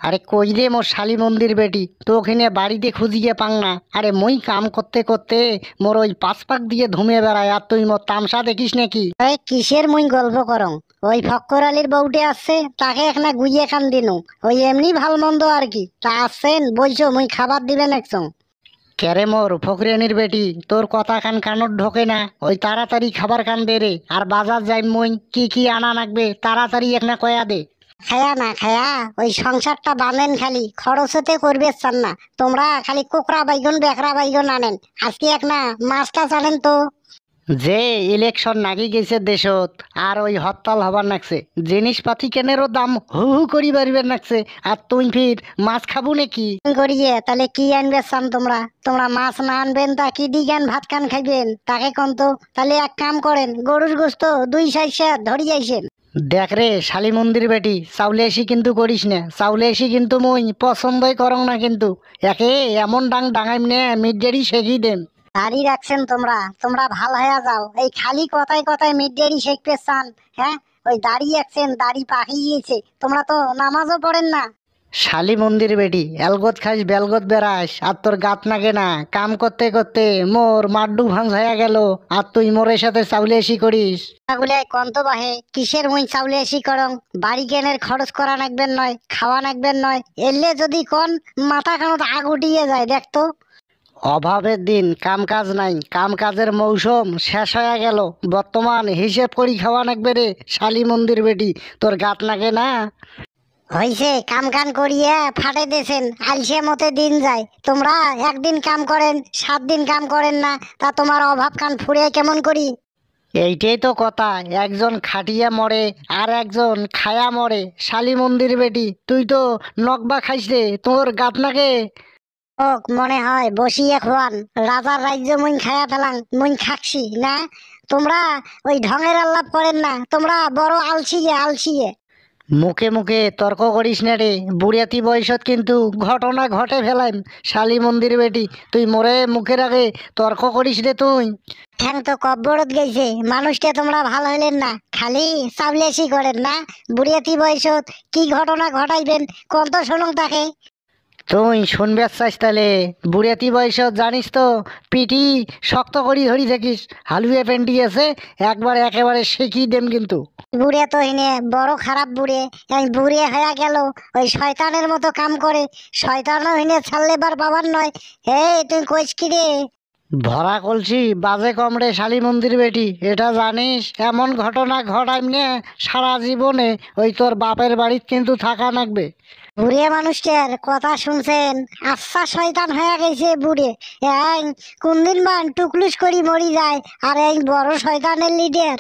আরে কই রে মোর শালি মন্দির বেটি, তোখিনে বাড়িতে খুঁজিয়ে পাং না। আরে মুই কাম করতে করতে মোর ওই পাঁচ পাক দিয়ে ধুমে বেড়ায়, আর তুই মোর তামসা দেখিস নাকি? এই কিসের মুই গল্প করং? ওই ফক্কর আলীর বউটে আসছে, তাকে এখানে গুইয়ে খান দিনু। ওই এমনি ভাল মন্দ আর কি। তা আসছেন বলছো মুই খাবার দিবেন একসঙ্গ। ক্যারে মোর ফকরিয়ানির বেটি, তোর কথা কান কানত ঢোকে না? ওই তাড়াতাড়ি খাবার কান দে রে, আর বাজার যাই মুই, কি কি আনা লাগবে তাড়াতাড়ি এখানে কয়া দে। খায়া না খায়া ওই সংসারটা বাঁধেন, খালি খরচতে করবে চান না তোমরা। খালি কোকড়া বাইগন বেকরা বাইগন আনেন। আজকে এক না মাছটা জানেন তো? যে ইলেকশন নাগি গেছে দেশত, আর ওই হরতাল হবার নাকছে, জিনিসপাতি কেনেরও দাম হু হু করি বাড়িবার নাকছে, আর তুই ফির মাছ খাবো নাকি? করিয়ে তাহলে কি আনবে চান তোমরা? তোমরা মাছ না আনবেন তা কি দিগান ভাত খান খাইবেন তাকে কোন তো? তাহলে এক কাম করেন, গরুর গোস্ত 2 6 ধরি যাইছেন। দেখ রে শালি মন্দির বেটি, চাউলে এসি কিন্তু করিস না। চাউলে এসি কিন্তু মুই পছন্দই করং না, কিন্তু একে এমন ডাং ডাঙাইম নে মিডডেরি শেখি দেম। দাড়ি রাখছেন তোমরা, তোমরা ভাল হয়ে যাও। এই খালি কথায় কথায় মিডিয়ারি শেখতে চান? হ্যাঁ, ওই দাড়ি রাখছেন, দাড়ি পাকিয়েছে। তোমরা তো নামাজও পড়েন না। শালি মন্দির বেটি, এলগত খাস বেলগত বেড়াস, আর তোর গাত নাগে না? কাম করতে করতে মোর মাড্ডু ভাঙ হয়ে গেল, আর তুই মোরের সাথে চাউলে এসি করিস? ওগুলো কন্ত বাহে কিসের মুই চাউলে এসি করং? বাড়ি কেনের খরচ করা নাকবেন নয়, খাওয়া নাকবেন নয়। এলে যদি কোন মাথা খানত আগ উঠিয়ে যায় দেখতো। অভাবের দিন, কাম কাজ নাই, কাম কাজের মৌসুম শেষ হয়ে গেল। বর্তমান হিসেব করি খাওয়া নাকবে রে শালি মন্দির বেটি, তোর গাত নাগে না? হইছে কাম কান করিয়া ফাটে দেছেন, আলসে মতে দিন যায়। তোমরা একদিন কাম করেন, 7 দিন কাম করেন না, তা তোমার অভাব কান ফুরিয়ে কেমন করি? এইটাই তো কথা, একজন খাটিয়া মরে আর একজন খায়া মরে। শালি মন্দির বেটি, তুই তো নকবা খাইস রে, তোর গাত নাকে? ওক মনে হয় বসিয়ে খোয়ান। রাজার রাজ্য মুই খায়া ফেলাং, মুই খাকছি না। তোমরা ওই ঢঙের আল্লাপ করেন না, তোমরা বড় আলসিয়ে আলসিয়ে। মুখে মুখে তর্ক করিস না রে, বুড়িয়াতি বয়সত কিন্তু ঘটনা ঘটে ফেলাইম। শালি মন্দির বেটি, তুই মোরে মুখের আগে তর্ক করিস রে তুই। ঠ্যাং তো কব্বরত গেছে, মানুষটা তোমরা ভালো হইলেন না, খালি চাবলেসি করেন না। বুড়িয়াতি বয়সত কি ঘটনা ঘটাইবেন কোন তো শোনং তাকে। তুই শুনবে চাইস তাহলে? বুড়িয়াতি বয়সত জানিস তো পিটি শক্ত করি ধরি থাকিস, হালুয়ে পেন্টি আছে, একবার একেবারে শিখিয়ে দেম কিন্তু। বুড়ে তো হিনে বড় খারাপ বুড়ে। এই বুড়ে হয়ে গেল, ওই শয়তানের মতো কাম করে। শয়তানও হিনে ছাড়লে বার বাবার নয়। হে তুই কইস কি রে? ভরা কলসি বাজে কম রে শালি মন্দির বেটি, এটা জানিস? এমন ঘটনা ঘটাইম নে সারা জীবনে ওই তোর বাপের বাড়িত কিন্তু থাকা লাগবে। বুড়ে মানুষটার কথা শুনছেন? আচ্ছা শয়তান হয়ে গেছে বুড়ে। এই কোন দিন বান টুকলুস করি মরি যায়, আর এই বড় শয়তানের লিডার।